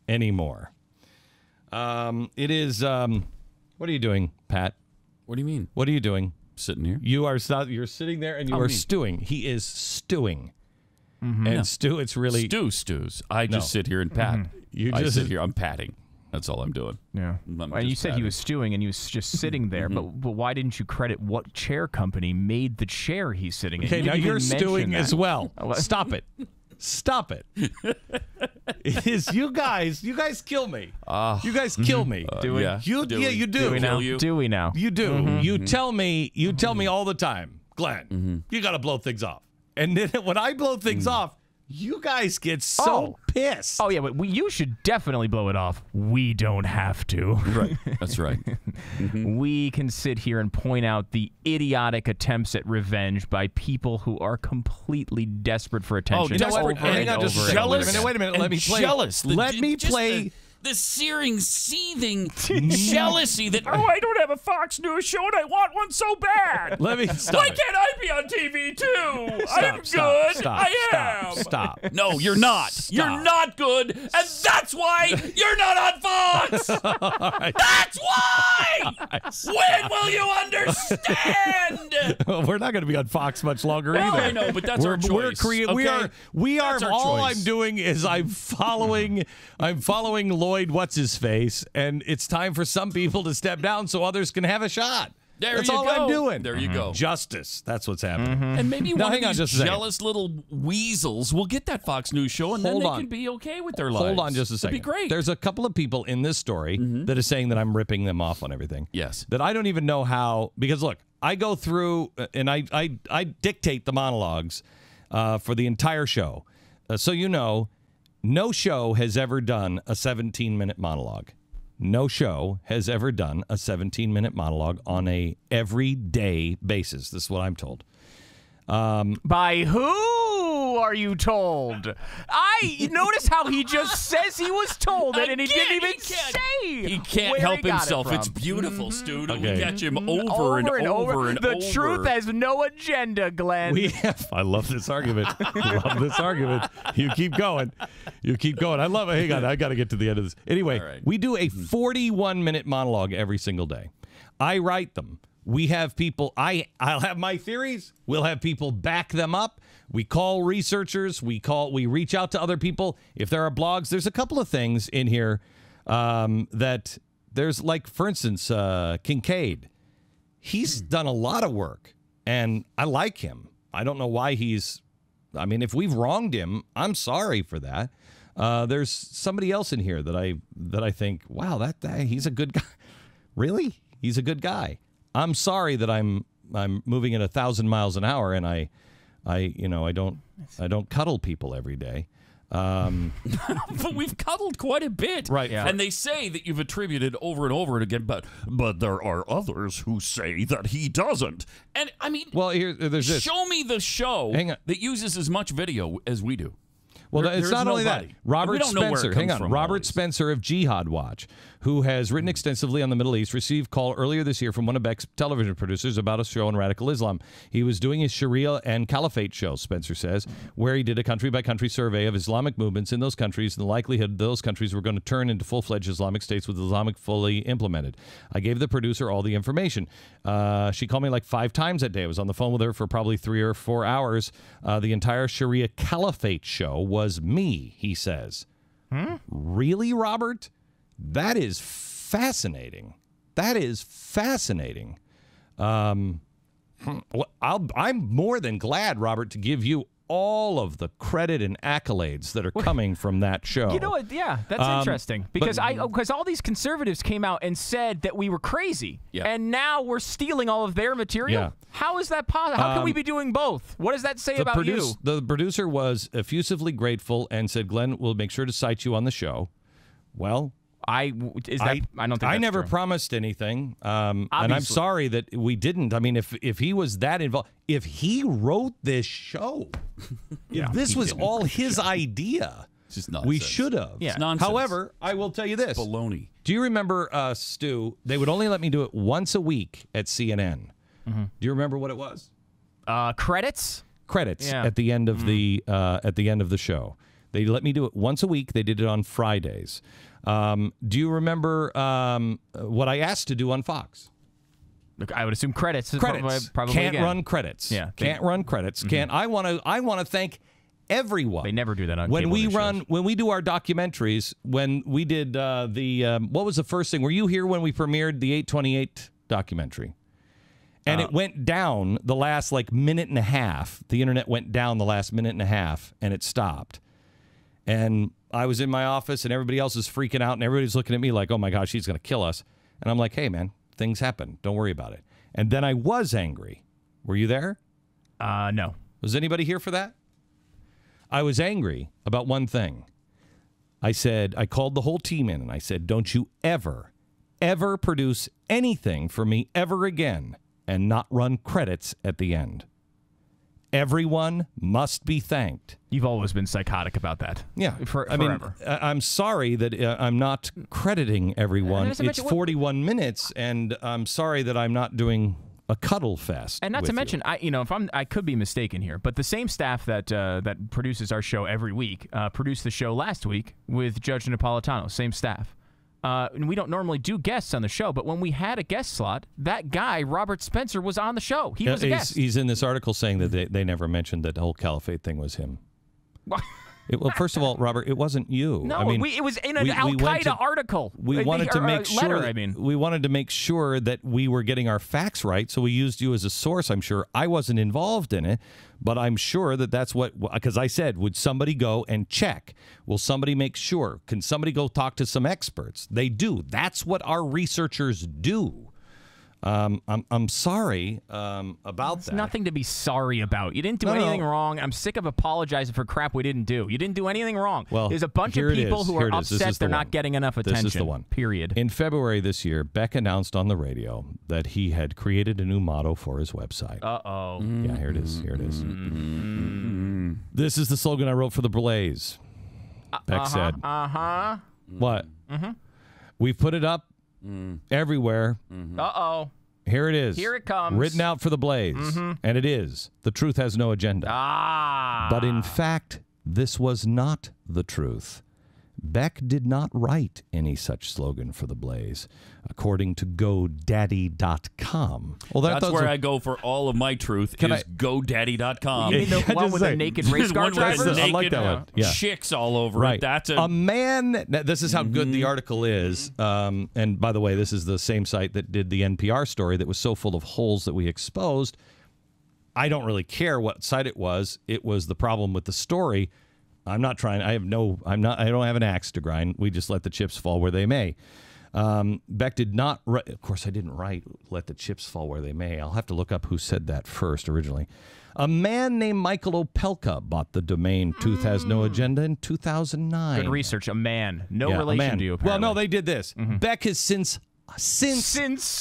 anymore. It is. What are you doing, Pat? What do you mean? What are you doing? Sitting here. You're sitting there and you are stewing. He is stewing. Mm-hmm. And stew, it's really stews. I just sit here and pat. Mm-hmm. I sit here. I'm patting. That's all I'm doing. Yeah. Well, you said he was stewing and he was just sitting there, but why didn't you credit what chair company made the chair he's sitting in? Okay, now you're stewing as well. Stop it. Stop it. It is you guys kill me. You guys kill me. Do we? Yeah, you do. Do we now? Do we now? You do. You tell me all the time, Glenn, you got to blow things off. And then when I blow things off, you guys get so pissed. Oh, yeah, but you should definitely blow it off. We don't have to. Right. That's right. We can sit here and point out the idiotic attempts at revenge by people who are completely desperate for attention. You know what? Hang on, just jealous. Wait a minute. Let me play. Jealous. Let me play. The searing, seething jealousy that, I don't have a Fox News show and I want one so bad. Let me stop. Why can't I be on TV too? I'm good. I am. Stop. no, you're not. You're not good, and that's why you're not on Fox. That's why. When will you understand? We're not going to be on Fox much longer either. I know, but that's our choice. We are. All choice. I'm doing is I'm following Lloyd. What's his face? And it's time for some people to step down so others can have a shot. That's all I'm doing. There you go. Justice. That's what's happening. And maybe now, one of these jealous little weasels will get that Fox News show, and then they can be okay with their lives. Hold on just a second. That'd be great. There's a couple of people in this story that is saying that I'm ripping them off on everything. Yes. That I don't even know how, because look, I go through and I dictate the monologues for the entire show. So you know, no show has ever done a 17-minute monologue. No show has ever done a 17-minute monologue on a everyday basis. This is what I'm told. By who are you told? I notice how he just says he was told it, and he didn't even say. He can't help himself. It's beautiful, Stu. We catch him over and over. The truth has no agenda, Glenn. I love this argument. You keep going. I love it. Hang on. I got to get to the end of this. Anyway, we do a 41-minute monologue every single day. I write them. We have people, I'll have my theories. We'll have people back them up. We call researchers. We reach out to other people. If there are blogs, there's a couple of things in here that there's, like, for instance, Kincaid. He's done a lot of work, and I like him. I don't know why if we've wronged him, I'm sorry for that. There's somebody else in here that I think, wow, that he's a good guy. Really? He's a good guy. I'm sorry that I'm moving at 1,000 miles an hour and I don't cuddle people every day. But we've cuddled quite a bit, right? Yeah. And they say that you've attributed over and over again, but there are others who say that he doesn't. And I mean, well, there's this. Show me the show that uses as much video as we do. Well, it's not only that. Robert Spencer, Robert Spencer of Jihad Watch, who has written extensively on the Middle East, received call earlier this year from one of Beck's television producers about a show on radical Islam. He was doing his Sharia and Caliphate show, Spencer says, where he did a country-by-country survey of Islamic movements in those countries and the likelihood those countries were going to turn into full-fledged Islamic states with Islamic fully implemented. I gave the producer all the information. She called me like 5 times that day. I was on the phone with her for probably 3 or 4 hours. The entire Sharia Caliphate show was me, he says. Really, Robert? That is fascinating. I'm more than glad, Robert, to give you all of the credit and accolades that are coming from that show. You know what? Yeah, that's interesting because all these conservatives came out and said that we were crazy, and now we're stealing all of their material. Yeah. How is that possible? How can we be doing both? What does that say about you? The producer was effusively grateful and said, "Glenn, we'll make sure to cite you on the show." Well, I don't think I never true. promised anything, and I'm sorry that we didn't. I mean, if he was that involved, if he wrote this show, if this was all his idea, it's just nonsense. We should have. Yeah. It's nonsense. However, I will tell you this: baloney. Do you remember, Stu? They would only let me do it once a week at CNN. Do you remember what it was? Credits. At the end of the show. They let me do it once a week. They did it on Fridays. Do you remember what I asked to do on Fox? Look, I would assume credits. Credits. Probably can't again. run credits. Yeah, can't run credits. Can't. I want to thank everyone. They never do that on when cable we news run shows. when we do our documentaries. When we did what was the first thing? Were you here when we premiered the 828 documentary? And it went down the last minute and a half. The internet went down the last minute and a half, and it stopped. And I was in my office, and everybody else is freaking out, and everybody's looking at me like, "Oh my gosh, he's going to kill us." And I'm like, "Hey, man, things happen. Don't worry about it." And then I was angry. Were you there? No. Was anybody here for that? I was angry about one thing. I called the whole team in, and I said, "Don't you ever produce anything for me ever again and not run credits at the end. Everyone must be thanked." You've always been psychotic about that. Yeah. Forever. I'm sorry that I'm not crediting everyone. It's 41 minutes, and I'm sorry that I'm not doing a cuddle fest. And not to mention, I could be mistaken here, but the same staff that produces our show every week produced the show last week with Judge Napolitano. Same staff. And we don't normally do guests on the show, but when we had a guest slot, that guy, Robert Spencer, was on the show. He was a guest. He's in this article saying that they never mentioned that the whole caliphate thing was him. Well, first of all, Robert, it wasn't you. No, it was in an Al-Qaeda article. We wanted to make sure. Letter, we wanted to make sure that we were getting our facts right, so we used you as a source. I'm sure I wasn't involved in it, but I'm sure that's what. Because I said, would somebody go and check? Will somebody make sure? Can somebody go talk to some experts? They do. That's what our researchers do. I'm sorry about that. Nothing to be sorry about. You didn't do anything wrong. I'm sick of apologizing for crap we didn't do. You didn't do anything wrong. Well, there's a bunch of people who are upset they're not getting enough attention. This is the one. Period. In February this year, Beck announced on the radio that he had created a new motto for his website. Uh-oh. Yeah, here it is. Here it is. This is the slogan I wrote for the Blaze. Beck said. What? We've put it up everywhere. Uh-oh. Here it is. Here it comes. Written out for the Blaze. And it is. The truth has no agenda. But in fact, this was not the truth. Beck did not write any such slogan for the Blaze, according to GoDaddy.com. Well, that's where I go for all of my truth is GoDaddy.com. You mean the one with the naked race car drivers? I like that one. Yeah. Chicks all over it. That's a man. This is how good the article is. And by the way, this is the same site that did the NPR story that was so full of holes that we exposed. I don't really care what site it was. It was the problem with the story. I'm not trying. I don't have an axe to grind. We just let the chips fall where they may. Beck did not write. Of course, I didn't write "let the chips fall where they may." I'll have to look up who said that first originally. A man named Michael Opelka bought the domain Truth Has No Agenda in 2009. Good research. A man. No relation to you, apparently. Well, no, they did this. Beck has since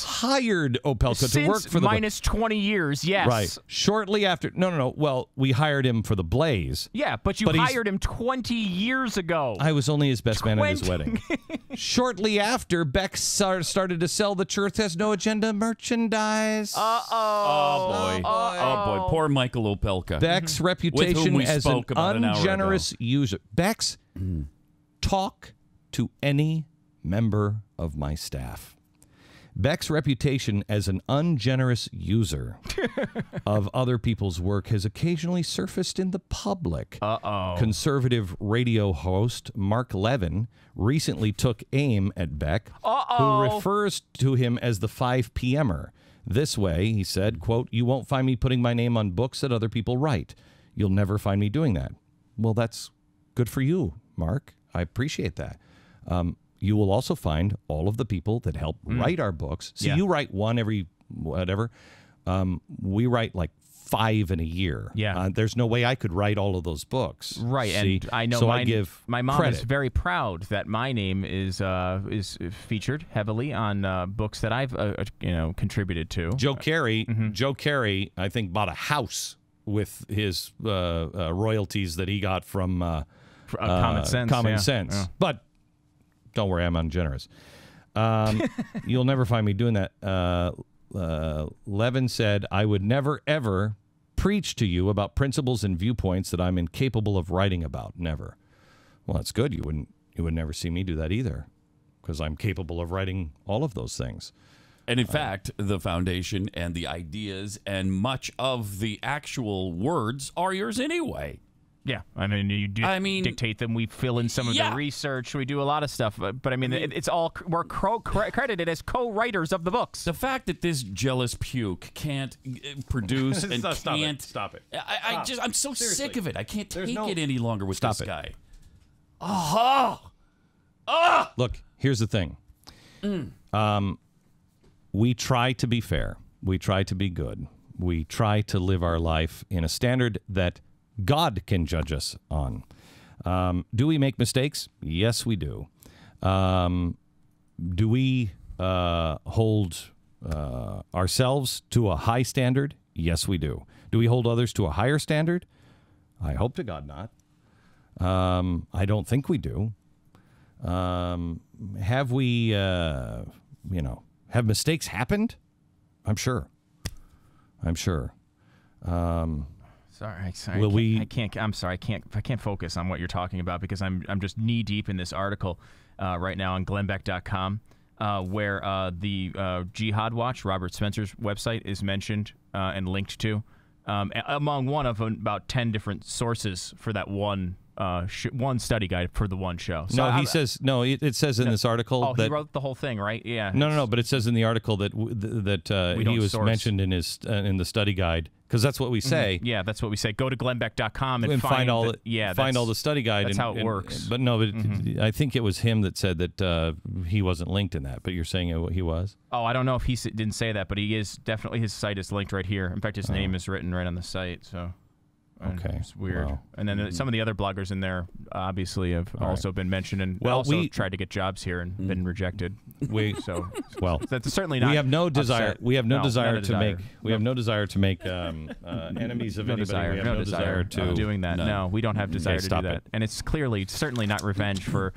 hired Opelka to work for the minus 20 years, yes. Right. Shortly after. No. Well, we hired him for the Blaze. Yeah, but you hired him 20 years ago. I was only his best man at his wedding. Shortly after, Beck started to sell the Truth Has No Agenda merchandise. Oh, boy. Oh, boy. Poor Michael Opelka. Beck's reputation as an ungenerous user. Beck's talk to any member of my staff. Beck's reputation as an ungenerous user of other people's work has occasionally surfaced in the public. Conservative radio host Mark Levin recently took aim at Beck, who refers to him as the 5 p.m.er. This way, he said, quote, "You won't find me putting my name on books that other people write. You'll never find me doing that." Well, that's good for you, Mark. I appreciate that. You will also find all of the people that help write our books. See, you write one every whatever. We write like 5 in a year. Yeah. There's no way I could write all of those books. Right. See? And I know so I give my mom credit. is very proud that my name is featured heavily on books that I've contributed to. Joe Carey, I think, bought a house with his royalties that he got from Common Sense. Common Sense. Yeah. But don't worry, I'm ungenerous. You'll never find me doing that. Levin said, "I would never, ever preach to you about principles and viewpoints that I'm incapable of writing about. Never." Well, that's good. You would never see me do that either, because I'm capable of writing all of those things. And in fact, the foundation and the ideas and much of the actual words are yours anyway. Yeah, I mean, you dictate them. We fill in some of the research. We do a lot of stuff. But I mean, it's all we're credited as co-writers of the books. The fact that this jealous puke can't produce and can't stop it. I'm so sick of it. I can't take it any longer with this guy. Look, here's the thing. We try to be fair. We try to be good. We try to live our life in a standard that God can judge us on. Do we make mistakes? Yes, we do. Do we hold ourselves to a high standard? Yes, we do. Do we hold others to a higher standard? I hope to God not. I don't think we do. Have we, have mistakes happened? I'm sure. Sorry. I can't focus on what you're talking about because I'm just knee deep in this article right now on GlennBeck.com where the Jihad Watch, Robert Spencer's website, is mentioned and linked to among one of about 10 different sources for that one study guide for the one show. So it says in this article that he wrote the whole thing, right? Yeah. No, but it says in the article that he was mentioned in his in the study guide, because that's what we say. Mm-hmm. Yeah, that's what we say. Go to GlennBeck.com and find all the study guide. That's how it works. But no, I think it was him that said that he wasn't linked in that. But you're saying he was? Oh, I don't know if he didn't say that, but he is definitely. His site is linked right here. In fact, his name is written right on the site. So. Okay. It's weird. Well, and then some of the other bloggers in there obviously have also been mentioned and also tried to get jobs here and been rejected. That's certainly not. We have no desire. Upset. We have no desire to make. We have no desire to make enemies of anybody. We have no desire to doing that. No, we don't have desire to do that. And it's certainly not revenge for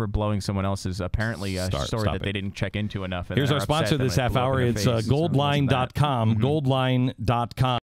blowing someone else's apparently story that they didn't check into enough. And here's our sponsor this half hour. It's goldline.com. Goldline.com.